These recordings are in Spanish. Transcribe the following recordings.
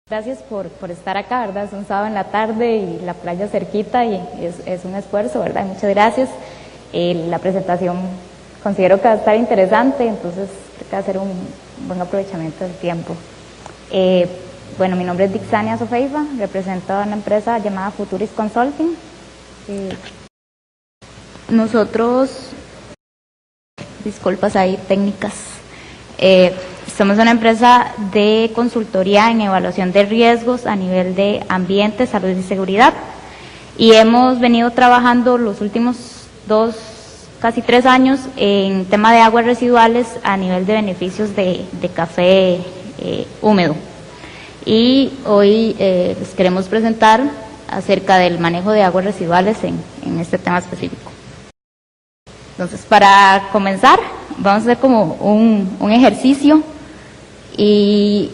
Gracias por estar acá, ¿verdad? Es un sábado en la tarde y la playa cerquita y es un esfuerzo, ¿verdad? Muchas gracias. La presentación considero que va a estar interesante, entonces creo que va a ser un buen aprovechamiento del tiempo. Bueno, mi nombre es Dixania Sofeifa, represento a una empresa llamada Futuris Consulting. Nosotros, disculpas ahí técnicas, somos una empresa de consultoría en evaluación de riesgos a nivel de ambiente, salud y seguridad, y hemos venido trabajando los últimos casi 3 años en tema de aguas residuales a nivel de beneficios de café húmedo. Y hoy les queremos presentar acerca del manejo de aguas residuales en este tema específico. Entonces, para comenzar, vamos a hacer como un ejercicio y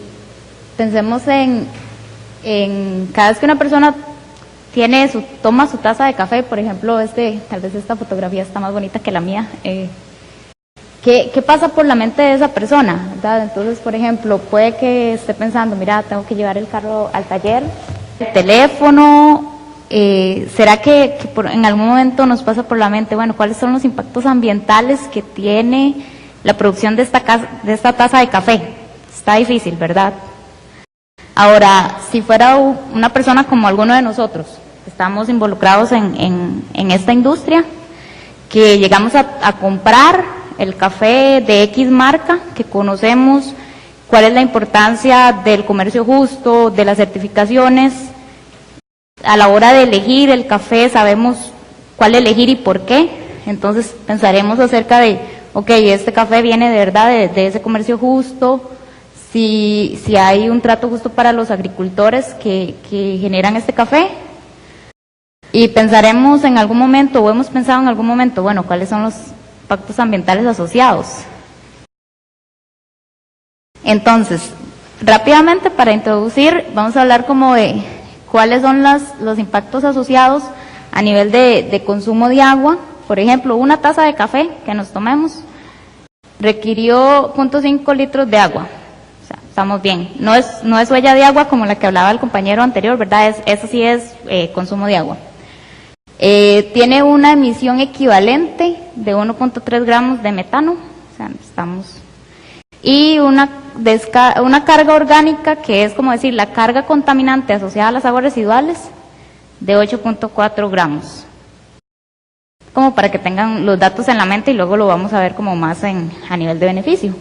pensemos en cada vez que una persona toma su taza de café, por ejemplo, tal vez esta fotografía está más bonita que la mía. ¿Qué pasa por la mente de esa persona? ¿Verdad? Entonces, por ejemplo, puede que esté pensando, mira, tengo que llevar el carro al taller, el teléfono. ¿Será que en algún momento nos pasa por la mente, bueno, cuáles son los impactos ambientales que tiene la producción de esta taza de café? Está difícil, ¿verdad? Ahora, si fuera una persona como alguno de nosotros, estamos involucrados en esta industria, que llegamos a comprar el café de X marca, que conocemos cuál es la importancia del comercio justo, de las certificaciones. A la hora de elegir el café sabemos cuál elegir y por qué, entonces pensaremos acerca de, ok, este café viene de verdad de ese comercio justo, si hay un trato justo para los agricultores que generan este café, y pensaremos en algún momento, o hemos pensado en algún momento, bueno, cuáles son los impactos ambientales asociados. Entonces, rápidamente para introducir, vamos a hablar como de cuáles son los impactos asociados a nivel de consumo de agua. Por ejemplo, una taza de café que nos tomemos requirió 0.5 litros de agua. O sea, estamos bien. No es huella de agua como la que hablaba el compañero anterior, ¿verdad? Eso sí es consumo de agua. Tiene una emisión equivalente de 1.3 gramos de metano. O sea, y una carga orgánica, que es como decir la carga contaminante asociada a las aguas residuales, de 8.4 gramos. Como para que tengan los datos en la mente y luego lo vamos a ver como más a nivel de beneficio.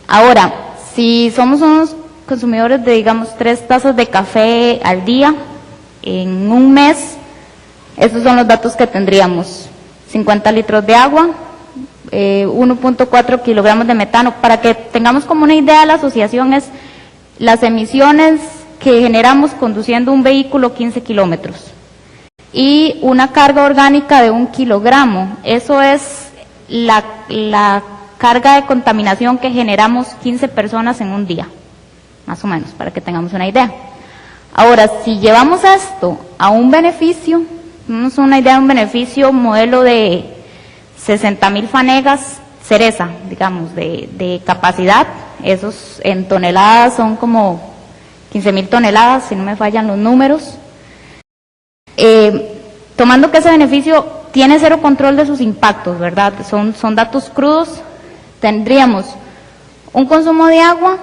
Ahora, si somos unos consumidores de, digamos, 3 tazas de café al día, en un mes, estos son los datos que tendríamos: 50 litros de agua, 1.4 kilogramos de metano. Para que tengamos como una idea, la asociación es las emisiones que generamos conduciendo un vehículo 15 kilómetros. Y una carga orgánica de 1 kilogramo, eso es la carga de contaminación que generamos 15 personas en un día, más o menos, para que tengamos una idea. Ahora, si llevamos esto a un beneficio, tenemos una idea de un beneficio modelo de 60,000 fanegas cereza, digamos, de capacidad. Esos en toneladas son como 15,000 toneladas, si no me fallan los números. Tomando que ese beneficio tiene cero control de sus impactos, ¿verdad? Son datos crudos. Tendríamos un consumo de agua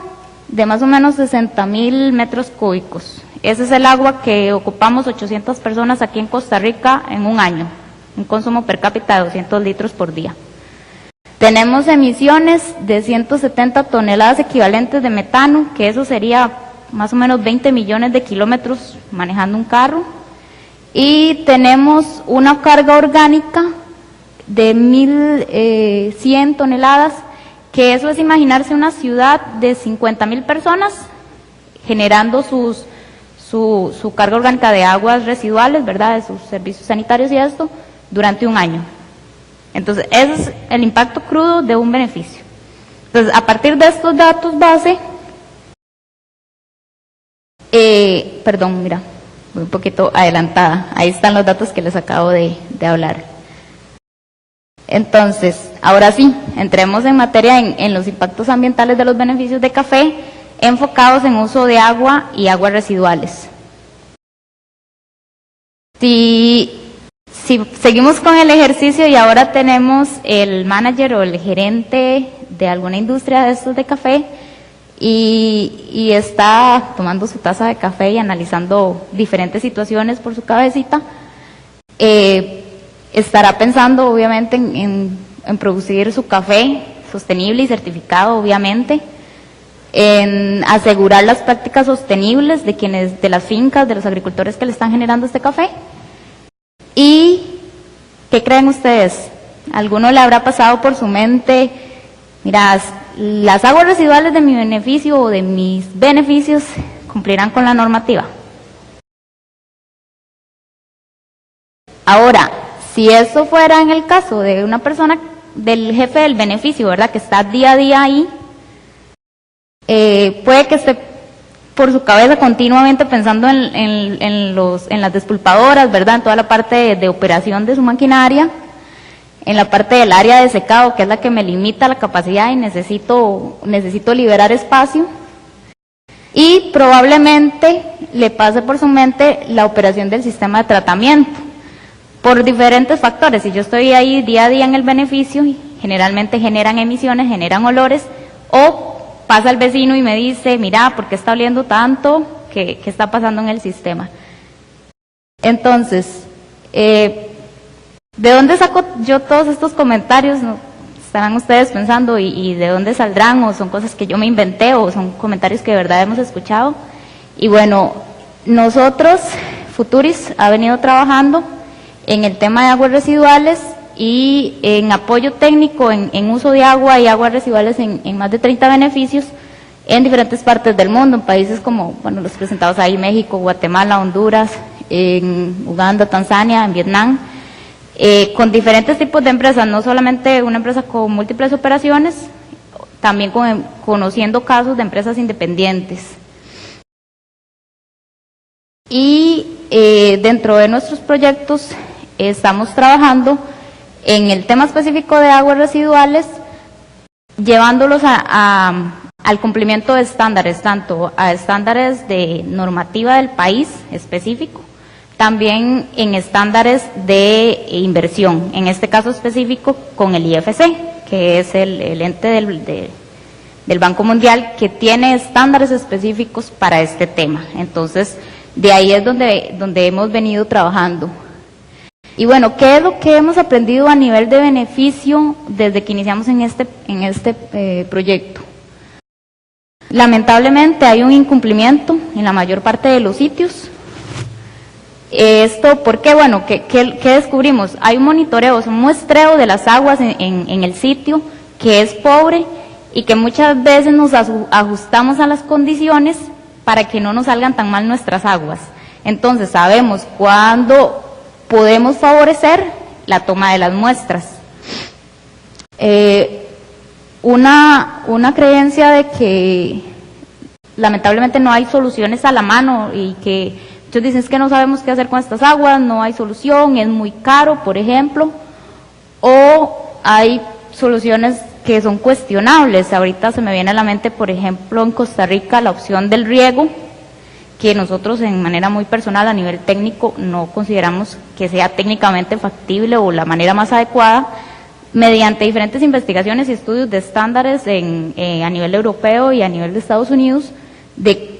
de más o menos 60,000 metros cúbicos. Ese es el agua que ocupamos 800 personas aquí en Costa Rica en un año. Un consumo per cápita de 200 litros por día. Tenemos emisiones de 170 toneladas equivalentes de metano, que eso sería más o menos 20 millones de kilómetros manejando un carro. Y tenemos una carga orgánica de 1.100 toneladas, que eso es imaginarse una ciudad de 50,000 personas generando su carga orgánica de aguas residuales, ¿verdad?, de sus servicios sanitarios y esto, durante un año. Entonces, ese es el impacto crudo de un beneficio. Entonces, a partir de estos datos base, perdón, mira, voy un poquito adelantada. Ahí están los datos que les acabo de hablar. Entonces, ahora sí, entremos en materia en los impactos ambientales de los beneficios de café. enfocados en uso de agua y aguas residuales. Si seguimos con el ejercicio y ahora tenemos el manager o el gerente de alguna industria de estos de café y está tomando su taza de café y analizando diferentes situaciones por su cabecita, estará pensando obviamente en producir su café sostenible y certificado, obviamente, en asegurar las prácticas sostenibles de las fincas, de los agricultores que le están generando este café. ¿Y qué creen ustedes? ¿Alguno le habrá pasado por su mente, mira, las aguas residuales de mi beneficio o de mis beneficios cumplirán con la normativa? Ahora, si eso fuera en el caso de una persona, del jefe del beneficio, ¿verdad?, que está día a día ahí, puede que esté por su cabeza continuamente pensando en las despulpadoras, ¿verdad?, en toda la parte de operación de su maquinaria, en la parte del área de secado, que es la que me limita la capacidad y necesito liberar espacio, y probablemente le pase por su mente la operación del sistema de tratamiento, por diferentes factores. Si yo estoy ahí día a día en el beneficio, generalmente generan emisiones, generan olores, o pasa el vecino y me dice, mira, ¿por qué está oliendo tanto? ¿Qué está pasando en el sistema? Entonces, ¿de dónde saco yo todos estos comentarios? ¿No? Estarán ustedes pensando, ¿y de dónde saldrán? ¿O son cosas que yo me inventé? ¿O son comentarios que de verdad hemos escuchado? Y bueno, nosotros, Futuris, ha venido trabajando en el tema de aguas residuales y en apoyo técnico en uso de agua y aguas residuales en más de 30 beneficios en diferentes partes del mundo, en países como, bueno, los presentados ahí, México, Guatemala, Honduras, en Uganda, Tanzania, en Vietnam, con diferentes tipos de empresas, no solamente una empresa con múltiples operaciones, también conociendo casos de empresas independientes. Y dentro de nuestros proyectos estamos trabajando en el tema específico de aguas residuales, llevándolos al cumplimiento de estándares, tanto a estándares de normativa del país específico, también en estándares de inversión, en este caso específico con el IFC, que es el ente del Banco Mundial, que tiene estándares específicos para este tema. Entonces, de ahí es donde hemos venido trabajando. Y bueno, ¿qué es lo que hemos aprendido a nivel de beneficio desde que iniciamos en este proyecto? Lamentablemente hay un incumplimiento en la mayor parte de los sitios. Esto, ¿por qué? Bueno, ¿qué descubrimos? Hay un monitoreo, un muestreo de las aguas en el sitio que es pobre y que muchas veces nos ajustamos a las condiciones para que no nos salgan tan mal nuestras aguas. Entonces, sabemos cuándo podemos favorecer la toma de las muestras. Una creencia de que lamentablemente no hay soluciones a la mano y que muchos dicen es que no sabemos qué hacer con estas aguas, no hay solución, es muy caro, por ejemplo, o hay soluciones que son cuestionables. Ahorita se me viene a la mente, por ejemplo, en Costa Rica la opción del riego, que nosotros en manera muy personal a nivel técnico no consideramos que sea técnicamente factible o la manera más adecuada, mediante diferentes investigaciones y estudios de estándares a nivel europeo y a nivel de Estados Unidos, de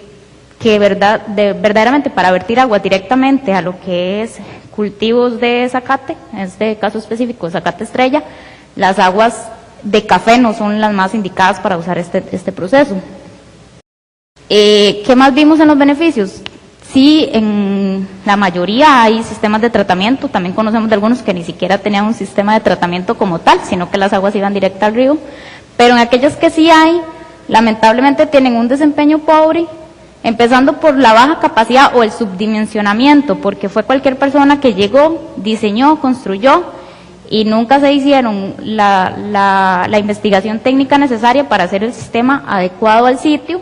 que verdaderamente para vertir agua directamente a lo que es cultivos de zacate, en este caso específico zacate estrella, las aguas de café no son las más indicadas para usar este proceso. ¿Qué más vimos en los beneficios? Sí, en la mayoría hay sistemas de tratamiento, también conocemos de algunos que ni siquiera tenían un sistema de tratamiento como tal, sino que las aguas iban directa al río, pero en aquellos que sí hay, lamentablemente tienen un desempeño pobre, empezando por la baja capacidad o el subdimensionamiento, porque fue cualquier persona que llegó, diseñó, construyó, y nunca se hicieron la investigación técnica necesaria para hacer el sistema adecuado al sitio.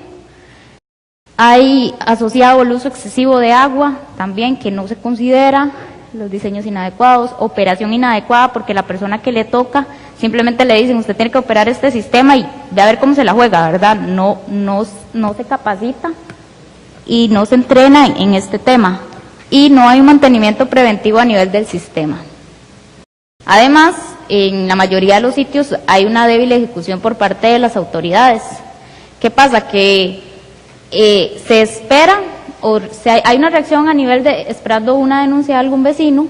Hay asociado el uso excesivo de agua, también que no se considera, los diseños inadecuados, operación inadecuada, porque la persona que le toca simplemente le dicen, usted tiene que operar este sistema y ve a ver cómo se la juega, ¿verdad? No se capacita y no se entrena en este tema. Y no hay un mantenimiento preventivo a nivel del sistema. Además, en la mayoría de los sitios hay una débil ejecución por parte de las autoridades. ¿Qué pasa? Que se espera, hay una reacción a nivel de esperando una denuncia de algún vecino,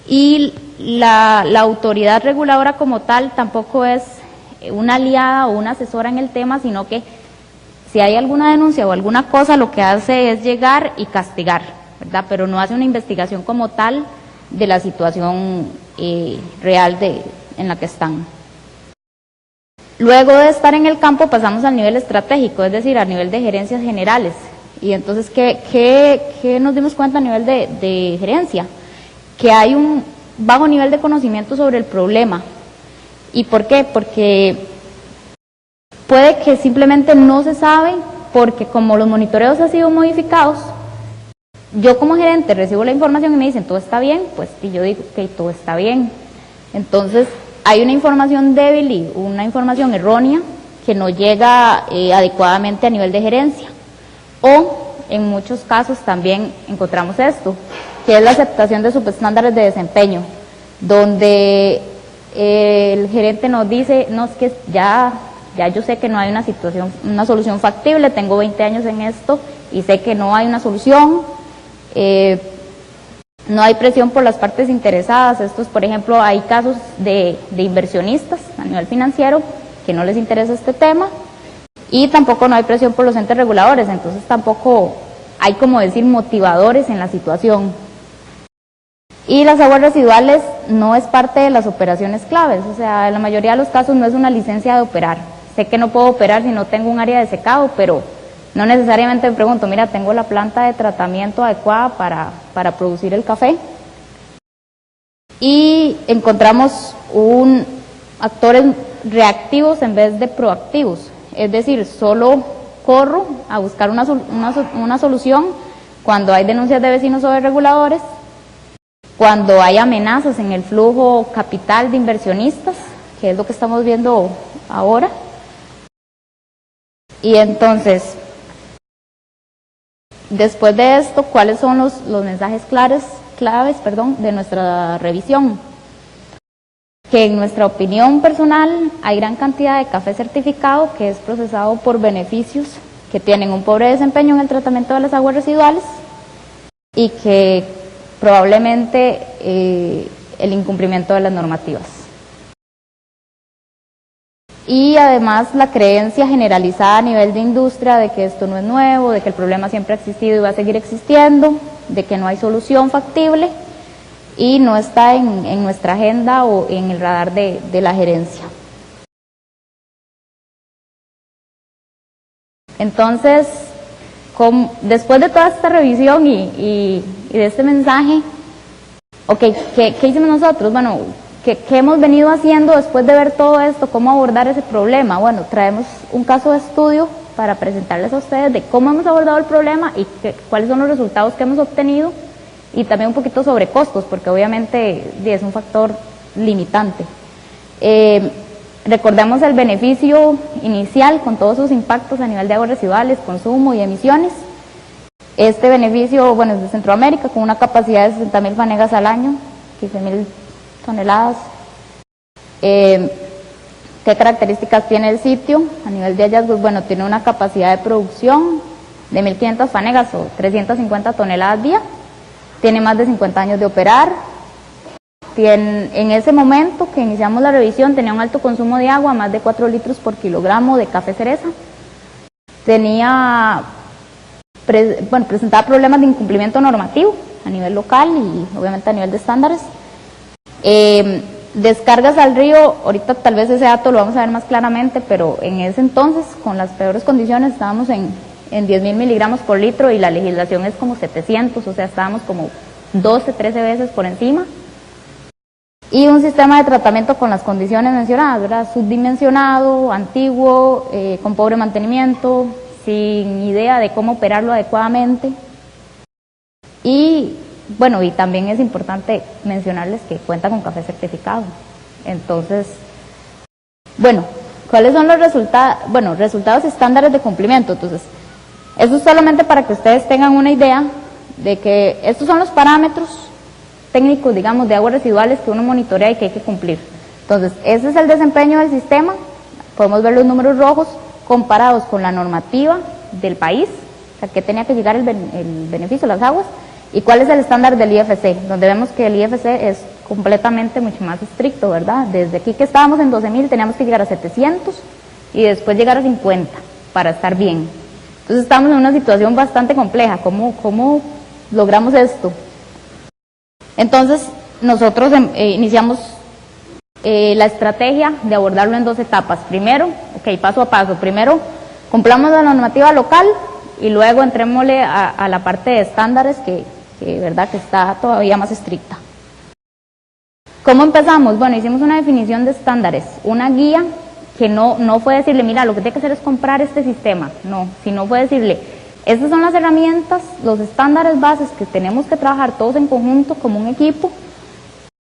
y la autoridad reguladora como tal tampoco es una aliada o una asesora en el tema, sino que si hay alguna denuncia o alguna cosa, lo que hace es llegar y castigar, ¿verdad? Pero no hace una investigación como tal de la situación real en la que están. Luego de estar en el campo pasamos al nivel estratégico, es decir, a nivel de gerencias generales. Y entonces, ¿qué nos dimos cuenta a nivel de gerencia? Que hay un bajo nivel de conocimiento sobre el problema. ¿Y por qué? Porque puede que simplemente no se sabe, porque como los monitoreos han sido modificados, yo como gerente recibo la información y me dicen, ¿todo está bien? Pues y yo digo, ok, todo está bien. Entonces, hay una información débil y una información errónea que no llega adecuadamente a nivel de gerencia. O, en muchos casos, también encontramos esto, que es la aceptación de subestándares de desempeño, donde el gerente nos dice, no, es que ya yo sé que no hay una solución factible, tengo 20 años en esto y sé que no hay una solución, no hay presión por las partes interesadas. Estos, por ejemplo, hay casos de inversionistas a nivel financiero que no les interesa este tema, y tampoco no hay presión por los entes reguladores, entonces tampoco hay, como decir, motivadores en la situación. Y las aguas residuales no es parte de las operaciones claves, o sea, en la mayoría de los casos no es una licencia de operar. Sé que no puedo operar si no tengo un área de secado, pero no necesariamente me pregunto, mira, tengo la planta de tratamiento adecuada para producir el café. Y encontramos actores reactivos en vez de proactivos, es decir, solo corro a buscar una solución cuando hay denuncias de vecinos sobre reguladores, cuando hay amenazas en el flujo capital de inversionistas, que es lo que estamos viendo ahora. Y entonces, después de esto, ¿cuáles son los mensajes claves de nuestra revisión? Que en nuestra opinión personal hay gran cantidad de café certificado que es procesado por beneficios que tienen un pobre desempeño en el tratamiento de las aguas residuales y que probablemente el incumplimiento de las normativas. Y además la creencia generalizada a nivel de industria de que esto no es nuevo, de que el problema siempre ha existido y va a seguir existiendo, de que no hay solución factible y no está en nuestra agenda o en el radar de la gerencia. Entonces, después de toda esta revisión y de este mensaje, ok, ¿qué hicimos nosotros? Bueno, ¿qué hemos venido haciendo después de ver todo esto? ¿Cómo abordar ese problema? Bueno, traemos un caso de estudio para presentarles a ustedes de cómo hemos abordado el problema y cuáles son los resultados que hemos obtenido, y también un poquito sobre costos, porque obviamente es un factor limitante. Recordemos el beneficio inicial con todos sus impactos a nivel de aguas residuales, consumo y emisiones. Este beneficio, bueno, es de Centroamérica, con una capacidad de 60.000 fanegas al año, 15.000 toneladas. ¿Qué características tiene el sitio? A nivel de hallazgos, bueno, tiene una capacidad de producción de 1.500 fanegas o 350 toneladas día. Tiene más de 50 años de operar. En ese momento que iniciamos la revisión tenía un alto consumo de agua, más de 4 litros por kilogramo de café cereza. Presentaba problemas de incumplimiento normativo a nivel local y obviamente a nivel de estándares. Descargas al río, ahorita tal vez ese dato lo vamos a ver más claramente, pero en ese entonces, con las peores condiciones, estábamos en 10.000 miligramos por litro y la legislación es como 700, o sea, estábamos como 12, 13 veces por encima. Y un sistema de tratamiento con las condiciones mencionadas, ¿verdad? Subdimensionado, antiguo, con pobre mantenimiento, sin idea de cómo operarlo adecuadamente. Y Bueno, y también es importante mencionarles que cuenta con café certificado. Entonces, bueno, ¿cuáles son los resultados? Bueno, resultados estándares de cumplimiento. Entonces, eso es solamente para que ustedes tengan una idea de que estos son los parámetros técnicos, digamos, de aguas residuales que uno monitorea y que hay que cumplir. Entonces, ese es el desempeño del sistema. Podemos ver los números rojos comparados con la normativa del país, o sea, que tenía que llegar el beneficio de las aguas, y cuál es el estándar del IFC, donde vemos que el IFC es completamente mucho más estricto, ¿verdad? Desde aquí que estábamos en 12.000 teníamos que llegar a 700 y después llegar a 50 para estar bien. Entonces estamos en una situación bastante compleja. ¿Cómo logramos esto? Entonces nosotros iniciamos la estrategia de abordarlo en 2 etapas. Primero, paso a paso. Primero, cumplamos la normativa local y luego entrémosle a la parte de estándares que verdad que está todavía más estricta. ¿Cómo empezamos? Bueno, hicimos una definición de estándares, una guía que no fue decirle, mira, lo que tiene que hacer es comprar este sistema, no, sino fue decirle, estas son las herramientas, los estándares bases que tenemos que trabajar todos en conjunto como un equipo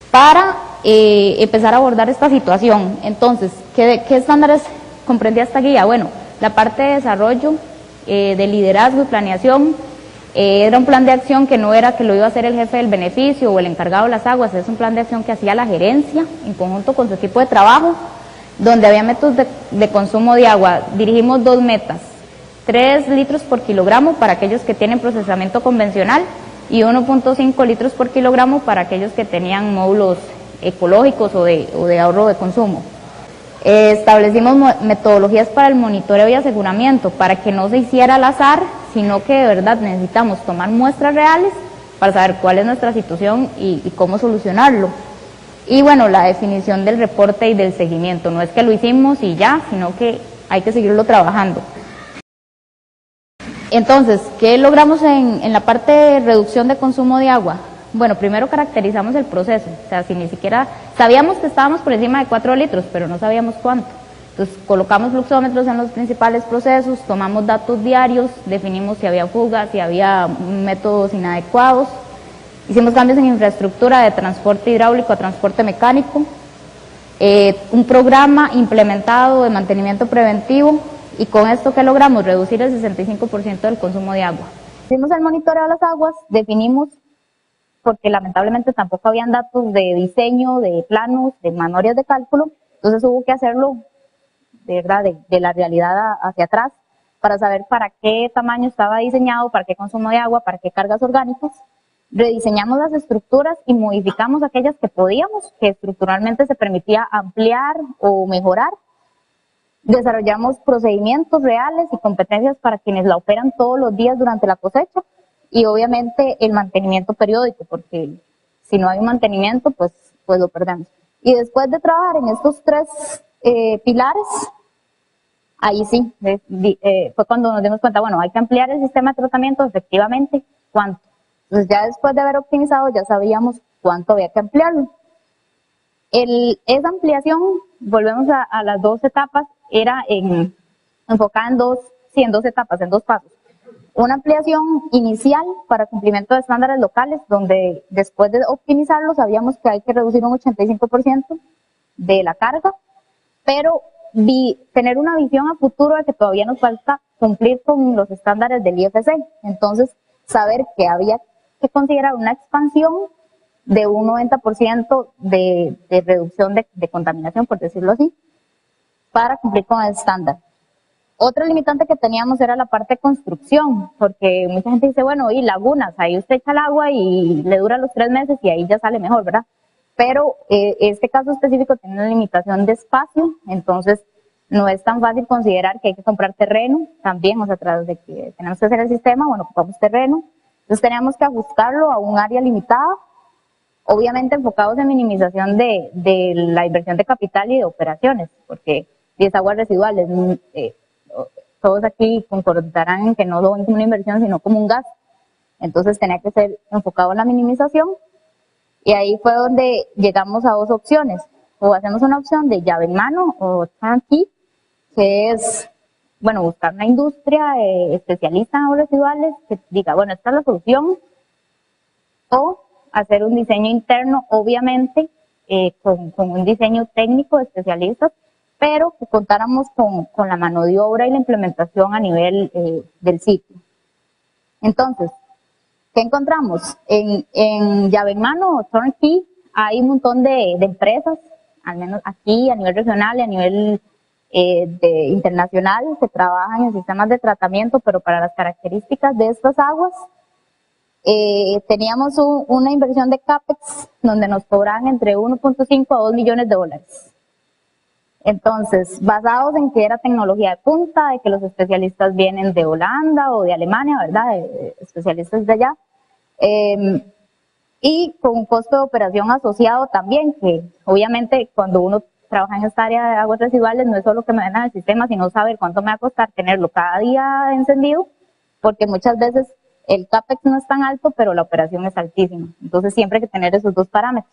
para empezar a abordar esta situación. Entonces, ¿qué estándares comprendía esta guía? Bueno, la parte de desarrollo, de liderazgo y planeación. Era un plan de acción que no era que lo iba a hacer el jefe del beneficio o el encargado de las aguas, es un plan de acción que hacía la gerencia en conjunto con su equipo de trabajo, donde había métodos de consumo de agua. Dirigimos 2 metas, 3 litros por kilogramo para aquellos que tienen procesamiento convencional y 1.5 litros por kilogramo para aquellos que tenían módulos ecológicos o de ahorro de consumo. Establecimos metodologías para el monitoreo y aseguramiento, para que no se hiciera al azar, sino que de verdad necesitamos tomar muestras reales para saber cuál es nuestra situación y cómo solucionarlo. Y bueno, la definición del reporte y del seguimiento, no es que lo hicimos y ya, sino que hay que seguirlo trabajando. Entonces, ¿qué logramos en la parte de reducción de consumo de agua? Bueno, primero caracterizamos el proceso, o sea, si ni siquiera sabíamos que estábamos por encima de 4 litros, pero no sabíamos cuánto. Entonces, colocamos fluxómetros en los principales procesos, tomamos datos diarios, definimos si había fugas, si había métodos inadecuados, hicimos cambios en infraestructura de transporte hidráulico a transporte mecánico, un programa implementado de mantenimiento preventivo, y con esto, ¿qué logramos? Reducir el 65% del consumo de agua. Hicimos el monitoreo de las aguas, definimos, porque lamentablemente tampoco habían datos de diseño, de planos, de manuales de cálculo, entonces hubo que hacerlo de verdad de la realidad hacia atrás para saber para qué tamaño estaba diseñado, para qué consumo de agua, para qué cargas orgánicas. Rediseñamos las estructuras y modificamos aquellas que podíamos, que estructuralmente se permitía ampliar o mejorar. Desarrollamos procedimientos reales y competencias para quienes la operan todos los días durante la cosecha. Y obviamente el mantenimiento periódico, porque si no hay un mantenimiento, pues lo perdemos. Y después de trabajar en estos 3 pilares, ahí sí, fue cuando nos dimos cuenta, bueno, hay que ampliar el sistema de tratamiento, efectivamente, ¿cuánto? Entonces ya después de haber optimizado, ya sabíamos cuánto había que ampliarlo. Esa ampliación, volvemos a las 2 etapas, era enfocada en 2 etapas, en 2 pasos. Una ampliación inicial para cumplimiento de estándares locales, donde después de optimizarlo sabíamos que hay que reducir un 85% de la carga, pero tener una visión a futuro de que todavía nos falta cumplir con los estándares del IFC. Entonces, saber que había que considerar una expansión de un 90% de reducción de contaminación, por decirlo así, para cumplir con el estándar. Otra limitante que teníamos era la parte de construcción, porque mucha gente dice, bueno, y lagunas, ahí usted echa el agua y le dura los 3 meses y ahí ya sale mejor, ¿verdad? Pero este caso específico tiene una limitación de espacio, entonces no es tan fácil considerar que hay que comprar terreno también, o sea, tras de que tenemos que hacer el sistema, bueno, ocupamos terreno, entonces teníamos que ajustarlo a un área limitada, obviamente enfocados en minimización de la inversión de capital y de operaciones, porque 10 aguas residuales, todos aquí concordarán en que no lo ven como una inversión, sino como un gasto. Entonces tenía que ser enfocado en la minimización, y ahí fue donde llegamos a 2 opciones. O hacemos una opción de llave en mano o turnkey, que es, bueno, buscar una industria especialista en aguas residuales que diga, bueno, esta es la solución, o hacer un diseño interno, obviamente, con un diseño técnico de especialistas, pero que contáramos con la mano de obra y la implementación a nivel del sitio. Entonces, ¿qué encontramos? En llave en mano o turnkey hay un montón de empresas, al menos aquí a nivel regional y a nivel internacional, que trabajan en sistemas de tratamiento, pero para las características de estas aguas, teníamos una inversión de CAPEX donde nos cobraban entre 1.5 a 2 millones de dólares. Entonces, basados en que era tecnología de punta, de que los especialistas vienen de Holanda o de Alemania, ¿verdad? Especialistas de allá. Y con un costo de operación asociado también, que obviamente cuando uno trabaja en esta área de aguas residuales no es solo que me den el sistema, sino saber cuánto me va a costar tenerlo cada día encendido, porque muchas veces el CAPEX no es tan alto, pero la operación es altísima. Entonces siempre hay que tener esos dos parámetros.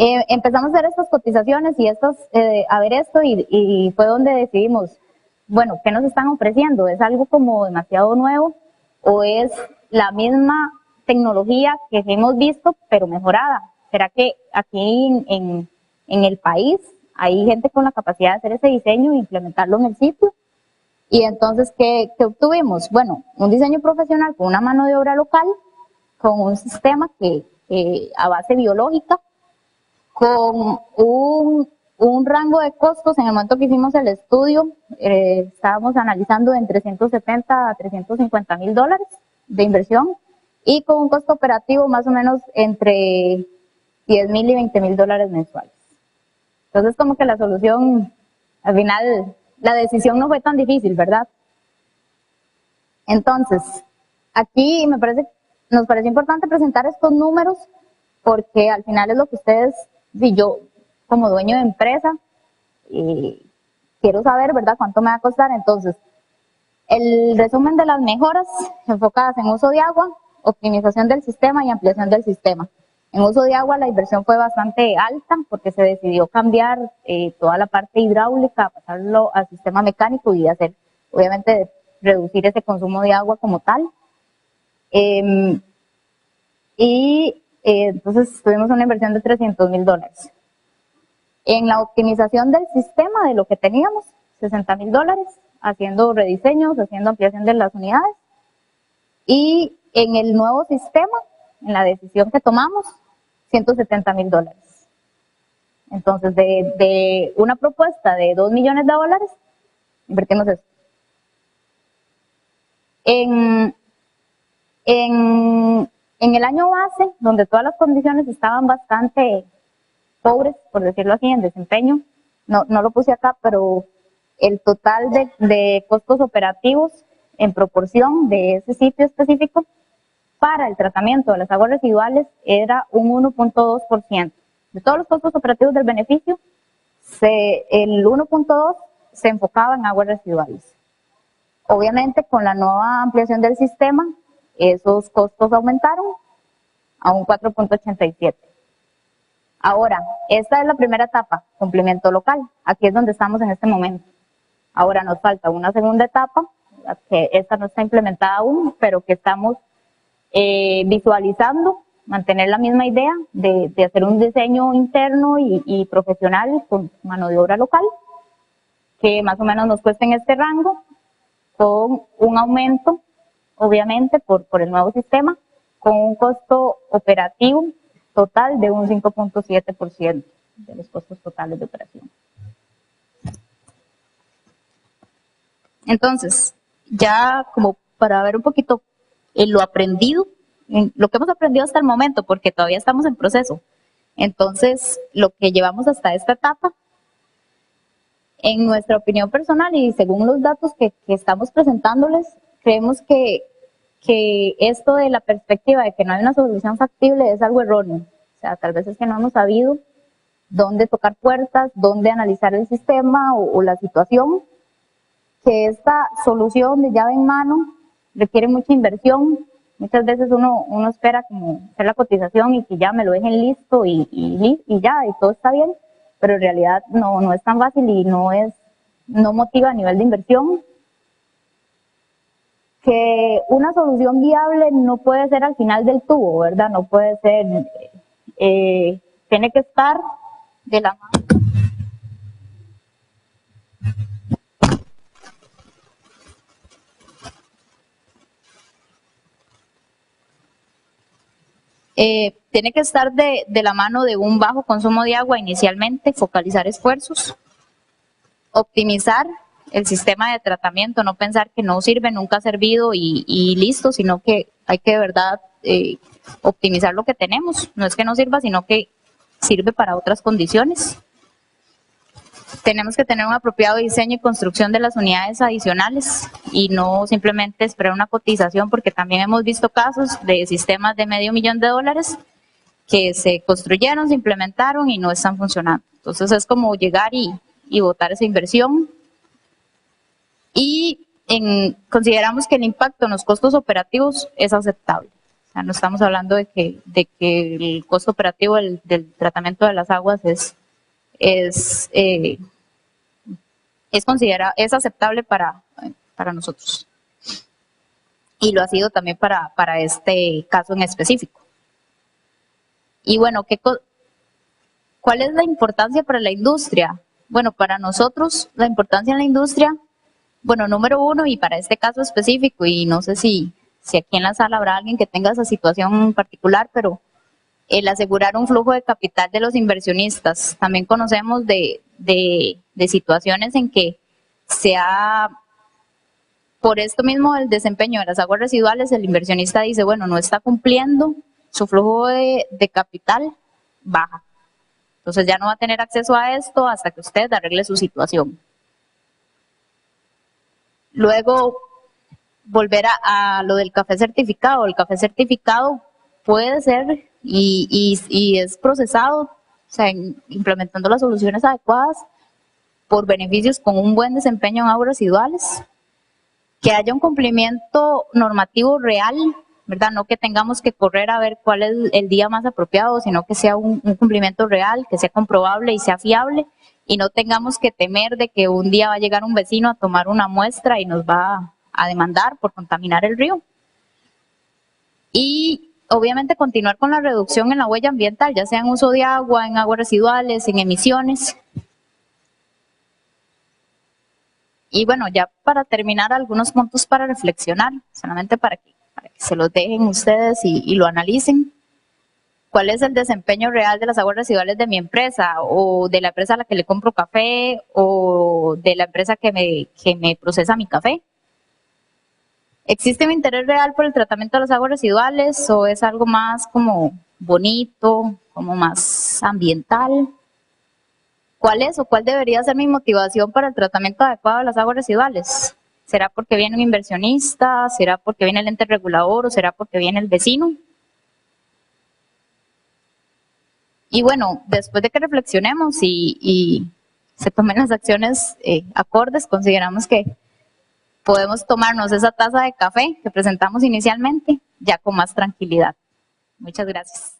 Empezamos a hacer estas cotizaciones y a ver esto y fue donde decidimos, bueno, ¿qué nos están ofreciendo? ¿Es algo como demasiado nuevo o es la misma tecnología que hemos visto pero mejorada? ¿Será que aquí en el país hay gente con la capacidad de hacer ese diseño e implementarlo en el sitio? Y entonces, ¿qué obtuvimos? Bueno, un diseño profesional con una mano de obra local, con un sistema a base biológica, con un rango de costos. En el momento que hicimos el estudio, estábamos analizando entre 170 a 350 mil dólares de inversión y con un costo operativo más o menos entre 10 mil y 20 mil dólares mensuales. Entonces, como que la solución, al final, la decisión no fue tan difícil, ¿verdad? Entonces, aquí nos parece importante presentar estos números porque al final es lo que ustedes, si yo como dueño de empresa, quiero saber, ¿verdad?, cuánto me va a costar. Entonces, el resumen de las mejoras enfocadas en uso de agua, optimización del sistema y ampliación del sistema. En uso de agua la inversión fue bastante alta porque se decidió cambiar toda la parte hidráulica, pasarlo al sistema mecánico y hacer, obviamente, reducir ese consumo de agua como tal. Entonces tuvimos una inversión de 300 mil dólares. En la optimización del sistema de lo que teníamos, 60 mil dólares, haciendo rediseños, haciendo ampliación de las unidades. Y en el nuevo sistema, en la decisión que tomamos, 170 mil dólares. Entonces, de una propuesta de 2 millones de dólares, invertimos eso. En el año base, donde todas las condiciones estaban bastante pobres, por decirlo así, en desempeño, no lo puse acá, pero el total de costos operativos en proporción de ese sitio específico para el tratamiento de las aguas residuales era un 1.2%. De todos los costos operativos del beneficio, el 1.2 se enfocaba en aguas residuales. Obviamente, con la nueva ampliación del sistema, esos costos aumentaron a un 4.87. Ahora, esta es la primera etapa, cumplimiento local. Aquí es donde estamos en este momento. Ahora nos falta una segunda etapa, que esta no está implementada aún, pero que estamos visualizando, mantener la misma idea de hacer un diseño interno y profesional con mano de obra local, que más o menos nos cueste en este rango, con un aumento, obviamente, por el nuevo sistema, con un costo operativo total de un 5.7% de los costos totales de operación. Entonces, ya como para ver un poquito lo aprendido, lo que hemos aprendido hasta el momento, porque todavía estamos en proceso. Entonces, lo que llevamos hasta esta etapa, en nuestra opinión personal y según los datos que estamos presentándoles, creemos que esto de la perspectiva de que no hay una solución factible es algo erróneo. O sea, tal vez es que no hemos sabido dónde tocar puertas, dónde analizar el sistema o la situación, que esta solución de llave en mano requiere mucha inversión. Muchas veces uno espera como hacer la cotización y que ya me lo dejen listo y ya, y todo está bien, pero en realidad no es tan fácil y no motiva a nivel de inversión. que una solución viable no puede ser al final del tubo, ¿verdad? No puede ser, tiene que estar de la mano. Tiene que estar de la mano de un bajo consumo de agua inicialmente, focalizar esfuerzos, optimizar el sistema de tratamiento, no pensar que no sirve, nunca ha servido y listo, sino que hay que de verdad optimizar lo que tenemos. No es que no sirva, sino que sirve para otras condiciones. Tenemos que tener un apropiado diseño y construcción de las unidades adicionales y no simplemente esperar una cotización, porque también hemos visto casos de sistemas de $500,000 que se construyeron, se implementaron y no están funcionando. Entonces es como llegar y botar esa inversión. Y consideramos que el impacto en los costos operativos es aceptable. O sea, no estamos hablando de que el costo operativo del tratamiento de las aguas es aceptable para nosotros. Y lo ha sido también para este caso en específico. Y bueno, ¿cuál es la importancia para la industria? Bueno, para nosotros la importancia en la industria, bueno, número uno, y para este caso específico, y no sé si aquí en la sala habrá alguien que tenga esa situación en particular, pero el asegurar un flujo de capital de los inversionistas. También conocemos de situaciones en que por esto mismo el desempeño de las aguas residuales, el inversionista dice, bueno, no está cumpliendo, su flujo de capital baja. Entonces ya no va a tener acceso a esto hasta que usted arregle su situación. Luego, volver a lo del café certificado. El café certificado puede ser y es procesado, o sea, implementando las soluciones adecuadas por beneficios con un buen desempeño en aguas residuales, que haya un cumplimiento normativo real, ¿verdad? No que tengamos que correr a ver cuál es el día más apropiado, sino que sea un cumplimiento real, que sea comprobable y sea fiable, y no tengamos que temer de que un día va a llegar un vecino a tomar una muestra y nos va a demandar por contaminar el río. Y obviamente continuar con la reducción en la huella ambiental, ya sea en uso de agua, en aguas residuales, en emisiones. Y bueno, ya para terminar, algunos puntos para reflexionar, solamente para que se los dejen ustedes y lo analicen. ¿Cuál es el desempeño real de las aguas residuales de mi empresa o de la empresa a la que le compro café o de la empresa que me procesa mi café? ¿Existe un interés real por el tratamiento de las aguas residuales o es algo más como bonito, como más ambiental? ¿Cuál es o cuál debería ser mi motivación para el tratamiento adecuado de las aguas residuales? ¿Será porque viene un inversionista? ¿Será porque viene el ente regulador? ¿O será porque viene el vecino? Y bueno, después de que reflexionemos y se tomen las acciones acordes, consideramos que podemos tomarnos esa taza de café que presentamos inicialmente ya con más tranquilidad. Muchas gracias.